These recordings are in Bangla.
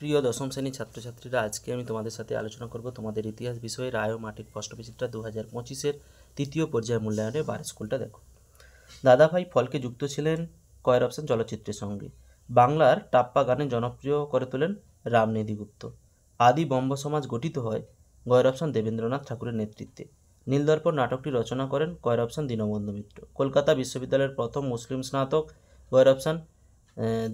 প্রিয় দশম শ্রেণীর ছাত্রছাত্রীরা, আজকে আমি তোমাদের সাথে আলোচনা করব তোমাদের ইতিহাস বিষয়ে রায় ও মার্টিন প্রশ্নবিচিত্রা 2025-এর তৃতীয় পর্যায় মূল্যায়নের বার স্কুলটা দেখো। দাদাভাই ফলকে যুক্ত ছিলেন কয়ের অপশন চলচ্চিত্রের সঙ্গে। বাংলার টাপ্পা গানে জনপ্রিয় করে তোলেন রামনিধি গুপ্ত। আদি বম্ব সমাজ গঠিত হয় গয়ের অপশন দেবেন্দ্রনাথ ঠাকুরের নেতৃত্বে। নীলদর্পণ নাটকটি রচনা করেন কয়ের অপশন দীনবন্ধু মিত্র। কলকাতা বিশ্ববিদ্যালয়ের প্রথম মুসলিম স্নাতক গয়ের অপশন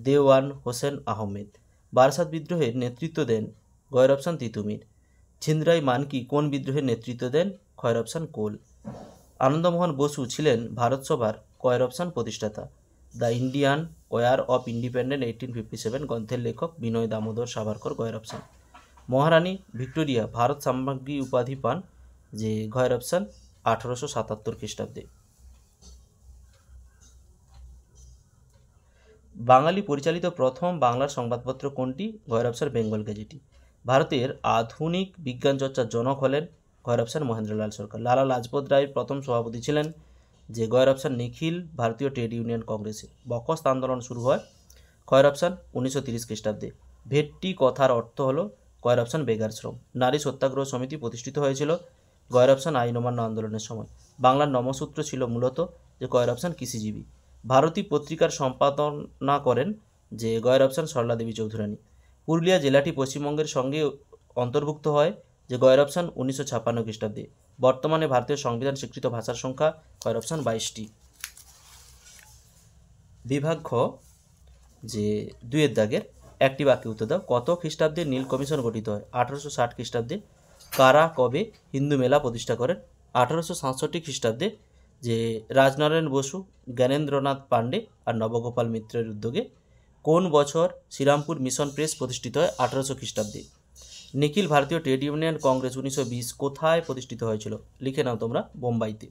দেওয়ান হোসেন আহমেদ। বারাসাত বিদ্রোহের নেতৃত্ব দেন গয়ের অপশন তিতুমির। ছিনরাই মানকি কোন বিদ্রোহের নেতৃত্ব দেন খয়ের অপশন কোল। আনন্দমোহন বসু ছিলেন ভারত সভার কয়ের অপশন প্রতিষ্ঠাতা। The Indian war of independence 1857 গ্রন্থের লেখক বিনয় দামোদর সাভারকর গয়ের অপশন। মহারানী ভিক্টোরিয়া ভারত সাম্রাজ্ঞী উপাধি পান যে গয়ের অপশন 1877 খ্রিস্টাব্দে। বাঙালি পরিচালিত প্রথম বাংলার সংবাদপত্র কোনটি গয়ের অপশন বেঙ্গল গেজেটি। ভারতের আধুনিক বিজ্ঞান চর্চার জনক হলেন গয়ের অপশন মহেন্দ্রলাল সরকার। লালা লাজপত রায়ের প্রথম সভাপতি ছিলেন যে গয়ের অপশন নিখিল ভারতীয় ট্রেড ইউনিয়ন কংগ্রেসে। বকস্ত আন্দোলন শুরু হয় গয়ের অপশন 1930 খ্রিস্টাব্দে। ভেট্টি কথার অর্থ হলো গয়ের অপশন বেগার শ্রম। নারী সত্যাগ্রহ সমিতি প্রতিষ্ঠিত হয়েছিল গয়ের অপশন আইন অমান্য আন্দোলনের সময়। বাংলার নমসূত্র ছিল মূলত যে গয়ের অপশন কৃষিজীবী। ভারতী পত্রিকার সম্পাদনা করেন যে গয়ের অপশন সরলা দেবী চৌধুরানী। পুরুলিয়া জেলাটি পশ্চিমবঙ্গের সঙ্গে অন্তর্ভুক্ত হয় যে গয়ের অপশন 1956 খ্রিস্টাব্দে। বর্তমানে ভারতীয় সংবিধান স্বীকৃত ভাষার সংখ্যা গয়ের অপশন 22টি। বিভাগ খ যে 2-এর দাগের একটি বাক্যে উত্তর দাও। কত খ্রিস্টাব্দে নীল কমিশন গঠিত হয়? 1860 খ্রিস্টাব্দে। কারা কবে হিন্দু মেলা প্রতিষ্ঠা করেন? 1867 খ্রিস্টাব্দে যে রাজনারায়ণ বসু, জ্ঞানেন্দ্রনাথ পাণ্ডে আর নবগোপাল মিত্রের উদ্যোগে। কোন বছর শ্রীরামপুর মিশন প্রেস প্রতিষ্ঠিত হয়? 1800 খ্রিস্টাব্দে। নিখিল ভারতীয় ট্রেড ইউনিয়ন কংগ্রেস 1920 কোথায় প্রতিষ্ঠিত হয়েছিল? লিখে নাও তোমরা, বোম্বাইতে।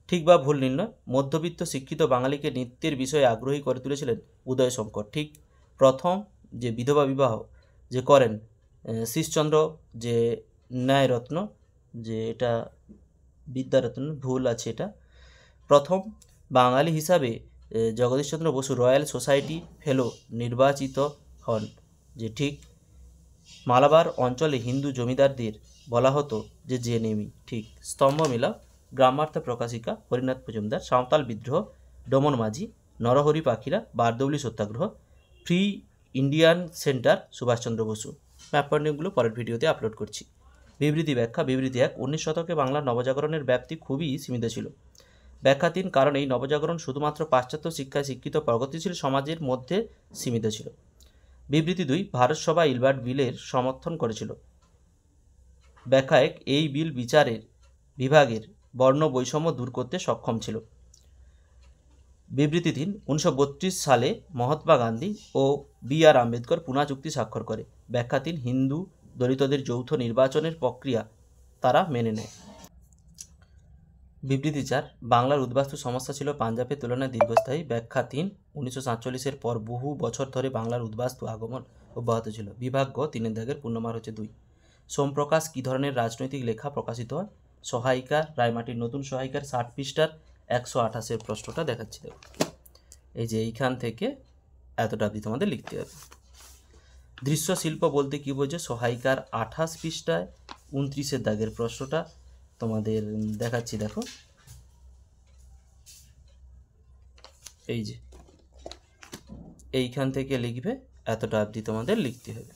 ঠিক বা ভুল নির্ণয়। মধ্যবিত্ত শিক্ষিত বাঙালিকে নৃত্যের বিষয়ে আগ্রহী করে তুলেছিলেন উদয় শঙ্কর। ঠিক। প্রথম যে বিধবা বিবাহ যে করেন শ্রীশচন্দ্র যে ন্যায়রত্ন, যে এটা বিদ্যারত্ন, ভুল আছে এটা। প্রথম বাঙালি হিসাবে জগদীশচন্দ্র বসু রয়্যাল সোসাইটি ফেলো নির্বাচিত হন যে ঠিক। মালাবার অঞ্চলে হিন্দু জমিদারদের বলা হতো যে জেনেমি ঠিক। স্তম্ভ মিলা, গ্রামার্থ প্রকাশিকা হরিনাথ মজুমদার। সাঁওতাল বিদ্রোহ ডমন Majhi. Narahari Pakhira Bardoli Satyagraha. Free Indian centre Subhas Chandra Bose. Map পয়েন্টগুলো পরের ভিডিওতে আপলোড করছি। বিবৃতি ব্যাখ্যা। বিবৃতি 1, 19 শতকে বাংলার নবজাগরণের ব্যাপ্তি খুবই সীমিত ছিল। ব্যাখ্যা 3, কারণ এই নবজাগরণ শুধুমাত্র পাশ্চাত্য শিক্ষায় শিক্ষিত প্রগতিশীল সমাজের মধ্যে সীমিত ছিল। বিবৃতি 2, ভারত সভা ইলবার্ট বিলের সমর্থন করেছিল। ব্যাখ্যা 1, এই বিল বিচারের বিভাগের বর্ণ বৈষম্য দূর করতে সক্ষম ছিল। বিবৃতি 3, 1932 সালে মহাত্মা গান্ধী ও বি.আর. আম্বেদকর পুনা চুক্তি স্বাক্ষর করে। ব্যাখ্যা 3, হিন্দু দলিতদের যৌথ নির্বাচনের প্রক্রিয়া তারা মেনে নেয়। বিবৃতি 4, বাংলার উদ্বাস্তু সমস্যা ছিল পাঞ্জাবের তুলনায় দীর্ঘস্থায়ী। ব্যাখ্যা 3, 1947-এর পর বহু বছর ধরে বাংলার উদ্বাস্তু আগমন অব্যাহত ছিল। বিভাগ গ 3-এর দাগের পূর্ণমান হচ্ছে 2। সোমপ্রকাশ কী ধরনের রাজনৈতিক লেখা প্রকাশিত হয়? সহায়িকা। রায়মাটির নতুন সহায়িকার 60 পৃষ্ঠার 128-এর প্রশ্নটা দেখাচ্ছি দেখো। এই যে এইখান থেকে এতটা অবধি তোমাদের লিখতে হবে। দৃশ্য শিল্প বলতে কী বোঝে? সহায়িকার 28 পৃষ্ঠায় 29-এর দাগের প্রশ্নটা তোমাদের দেখাচ্ছি দেখো। এই যে এইখান থেকে লিখবে, এতটা অবধি তোমাদের লিখতে হবে।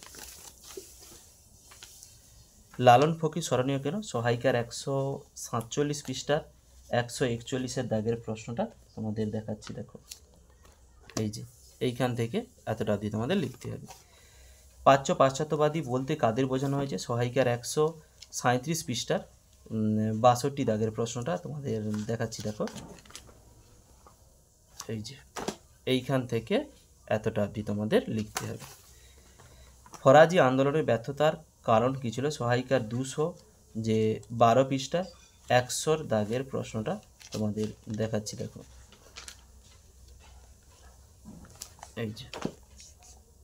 লালন ফকির স্মরণীয় কেন? সহায়িকার 147 পৃষ্ঠার 141-এর দাগের প্রশ্নটা তোমাদের দেখাচ্ছি দেখো। এই যে এইখান থেকে এতটা অবধি তোমাদের লিখতে হবে। প্রাচ্য পাশ্চাত্যবাদী বলতে কাদের বোঝানো হয়েছে? সহায়িকার 137 পৃষ্ঠার 62 দাগের প্রশ্নটা তোমাদের দেখাচ্ছি দেখো। এই যে এইখান থেকে এতটা অবধি তোমাদের লিখতে হবে। ফরাজি আন্দোলনের ব্যর্থতার কারণ কী ছিল? সহায়িকার 212 পৃষ্ঠা 100 দাগের প্রশ্নটা তোমাদের দেখাচ্ছি দেখো। এই যে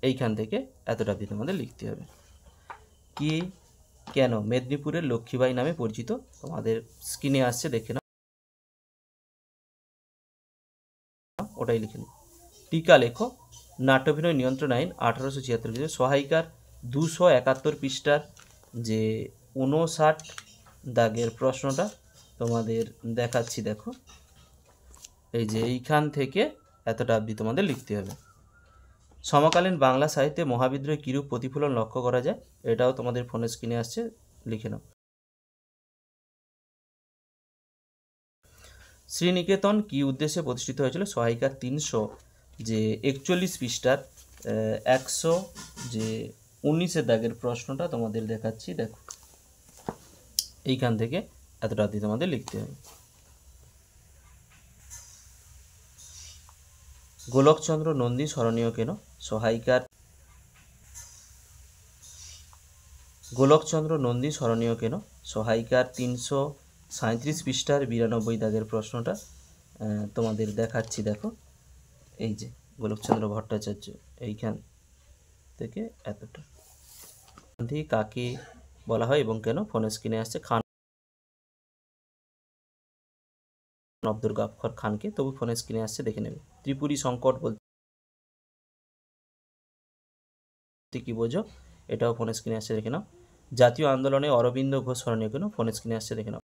এইখান থেকে এতটা অবধি তোমাদের লিখতে হবে। কি কেন মেদিনীপুরের লক্ষ্মীবাই নামে পরিচিত? তোমাদের স্ক্রিনে আসছে, দেখে নাও, ওটাই লিখে নাও। টিকা লেখো। নাট্যাভিনয় নিয়ন্ত্রণ আইন 1876। সহায়িকার 271 পৃষ্ঠার যে 59 দাগের প্রশ্নটা তোমাদের দেখাচ্ছি। দেখো, এই যে এইখান থেকে এতটা অবধি তোমাদের লিখতে হবে। সমকালীন বাংলা সাহিত্যে মহাবিদ্রোহে কিরূপ প্রতিফলন লক্ষ্য করা যায়, এটাও তোমাদের ফোনের স্ক্রিনে আসছে, লিখে নাও। শ্রীনিকেতন কি উদ্দেশ্যে প্রতিষ্ঠিত হয়েছিল? সহায়িকার 341 পৃষ্ঠার 119 দাগের প্রশ্নটা তোমাদের দেখাচ্ছি। দেখো, এইখান থেকে এতটা অবধি তোমাদের লিখতে হবে। গোলকচন্দ্র নন্দী স্মরণীয় কেন? সহায়িকার গোলকচন্দ্র নন্দী স্মরণীয় কেন? সহায়িকার 337 পৃষ্ঠার 92 দাগের প্রশ্নটা তোমাদের দেখাচ্ছি। দেখো, এই যে গোলকচন্দ্র ভট্টাচার্য, এইখান থেকে এতটা। গান্ধী কাকে বলা হয় এবং কেন? ফোনের স্ক্রিনে আসছে খান আব্দুল গাফফার খানকে, তবু ফোনের স্ক্রিনে আসছে, দেখে নেবে। ত্রিপুরী সংকট বলতে কি বোঝো? এটাও ফোনের স্ক্রিনে আসছে, দেখে নাও। জাতীয় আন্দোলনে অরবিন্দ ঘোষ স্মরণীয় কেন? ফোনের স্ক্রিনে আসছে, দেখে নাও।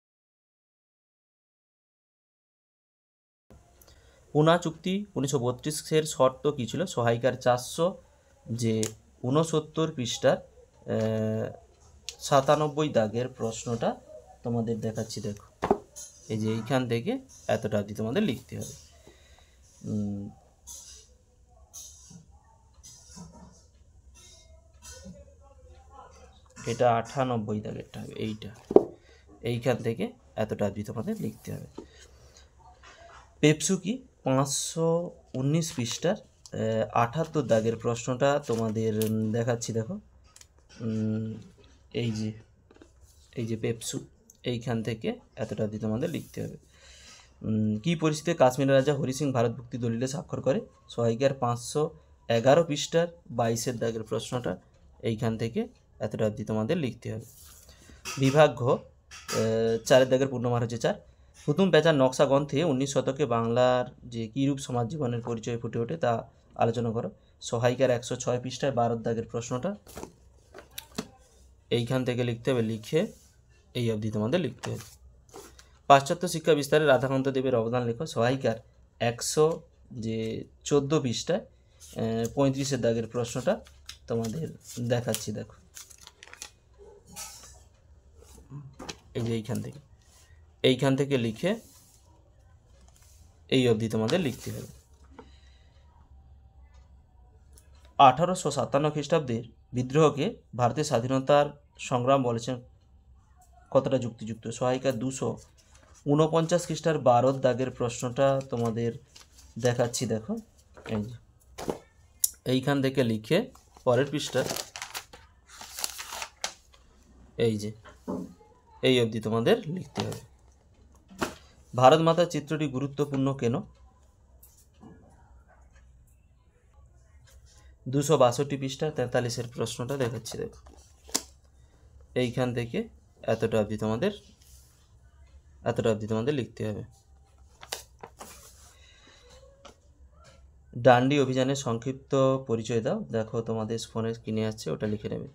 পুনা চুক্তি 1932-এর শর্ত কী ছিল? সহায়িকার 469 পৃষ্ঠার 97 দাগের প্রশ্নটা তোমাদের দেখাচ্ছি। দেখো, এই যে এইখান থেকে এতটা অবধি তোমাদের লিখতে হবে। এটা 98 দাগেরটা হবে, এইখান থেকে এতটা অবধি তোমাদের লিখতে হবে। পেপসু কি 519 পৃষ্ঠার 78 দাগের প্রশ্নটা তোমাদের দেখাচ্ছি। দেখো, এই যে পেপসু, এইখান থেকে এতটা অবধি তোমাদের লিখতে হবে। কী পরিস্থিতিতে কাশ্মীরের রাজা হরি সিং ভারত ভুক্তি দলিলে স্বাক্ষর করে? সহায়িকার 511 পৃষ্ঠার 22 দাগের প্রশ্নটা এইখান থেকে এতটা অবধি তোমাদের লিখতে হবে। বিভাগ ঘ 4 দাগের পূর্ণমান হচ্ছে 4। হুতুম প্যাঁচার নকশা গ্রন্থে 19 শতকে বাংলার যে কীরূপ সমাজ জীবনের পরিচয় ফুটে ওঠে তা আলোচনা করো। সহায়িকার 106 পৃষ্ঠায় 12 দাগের প্রশ্নটা এইখান থেকে লিখতে হবে, লিখে এই অবধি তোমাদের লিখতে হবে। পাশ্চাত্য শিক্ষা বিস্তারে রাধাকান্ত দেবের অবদান লেখো। সহায়িকার 114 পৃষ্ঠায় 35 দাগের প্রশ্নটা তোমাদের দেখাচ্ছি। দেখো, এই যে এইখান থেকে লিখে এই অবধি তোমাদের লিখতে হবে। 1857 খ্রিস্টাব্দের বিদ্রোহকে ভারতের স্বাধীনতার সংগ্রাম বলেছেন কতটা যুক্তিযুক্ত? সহায়িকার 249 খ্রিস্টার 12 দাগের প্রশ্নটা তোমাদের দেখাচ্ছি। দেখো, এইখান থেকে লিখে পরের পৃষ্ঠা এই অবধি তোমাদের লিখতে হবে। ভারত মাতার চিত্রটি গুরুত্বপূর্ণ কেন? 262 পৃষ্ঠা 43 প্রশ্নটা দেখাচ্ছি। দেখো, এইখান থেকে এতটা অবধি তোমাদের লিখতে হবে। ডান্ডি অভিযানের সংক্ষিপ্ত পরিচয় দাও। দেখো, তোমাদের ফোনে কিনে আসছে, ওটা লিখে নেবে।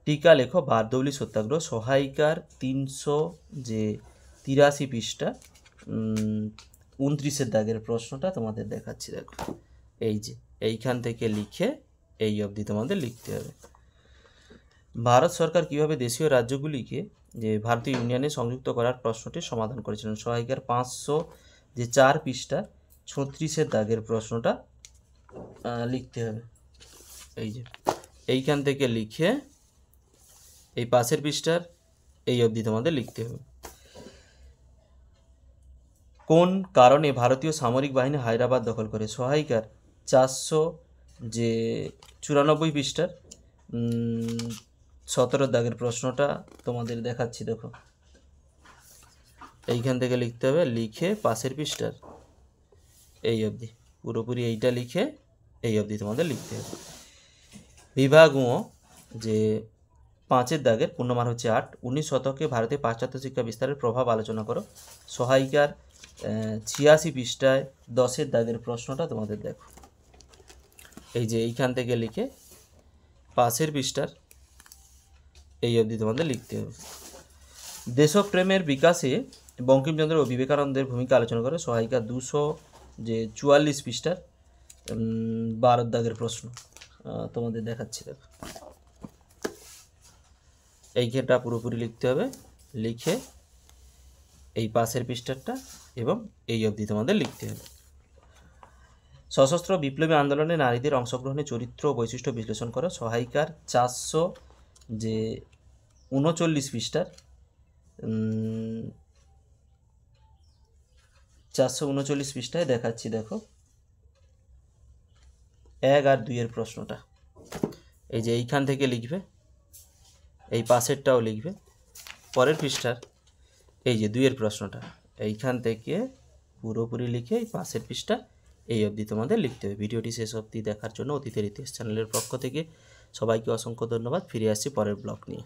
টিকা লেখো বারদৌলি সত্যাগ্রহ। সহায়িকার 383 পৃষ্ঠা 29 দাগের প্রশ্নটা তোমাদের দেখাচ্ছি। দেখো, এইখান থেকে লিখে এই অবধি তোমাদের লিখতে হবে। ভারত সরকার কিভাবে দেশীয় রাজ্যগুলিকে যে ভারতীয় ইউনিয়নে সংযুক্ত করার প্রশ্নটির সমাধান করেছিলেন? সহায়িকার 504 পৃষ্ঠা 36 দাগের প্রশ্নটা লিখতে হবে। এইখান থেকে লিখে এই পাশের পৃষ্ঠার এই অবধি তোমাদের লিখতে হবে। কোন কারণে ভারতীয় সামরিক বাহিনী হায়দ্রাবাদ দখল করে? সহায়িকার 494 পৃষ্ঠার 17 দাগের প্রশ্নটা তোমাদের দেখাচ্ছি। দেখো, এইখান থেকে লিখতে হবে, লিখে পাশের পৃষ্ঠার এই অবধি পুরোপুরি এইটা লিখে এই অবধি তোমাদের লিখতে হবে। বিভাগ ও যে 5 দাগের পূর্ণমান হচ্ছে 8। 19 শতকে ভারতে পাশ্চাত্য শিক্ষা বিস্তারের প্রভাব আলোচনা করো। সহায়িকার 86 পৃষ্ঠায় 10 দাগের প্রশ্নটা তোমাদের দেখো, এইখান থেকে লিখে পাশের পৃষ্ঠার এই অবধি তোমাদের লিখতে হবে। দেশপ্রেমের বিকাশে বঙ্কিমচন্দ্র ও বিবেকানন্দের ভূমিকা আলোচনা করে সহায়িকা 244 পৃষ্ঠার 12 দাগের প্রশ্ন তোমাদের দেখাচ্ছি। দেখো এইখানটা পুরোপুরি লিখতে হবে, লিখে এই পাশের পৃষ্ঠারটা এবং এই অবধি তোমাদের লিখতে হবে। সশস্ত্র বিপ্লবী আন্দোলনে নারীদের অংশগ্রহণের চরিত্র ও বৈশিষ্ট্য বিশ্লেষণ করো সহায়িকার 439 পৃষ্ঠার 439 পৃষ্ঠায় দেখাচ্ছি। দেখো 1 আর 2 এর প্রশ্নটা এই যে এইখান থেকে লিখবে, এই পাশেরটাও লিখবে, পরের পৃষ্ঠার এই যে 2 এর প্রশ্নটা এইখান থেকে পুরোপুরি লিখে এই পাশের পৃষ্ঠা এই অবধি তোমাদের লিখতে হবে। ভিডিওটি শেষ অবধি দেখার জন্য অতীতের ইতিহাস চ্যানেলের পক্ষ থেকে সবাইকে অসংখ্য ধন্যবাদ। ফিরে আসছি পরের ব্লগ নিয়ে।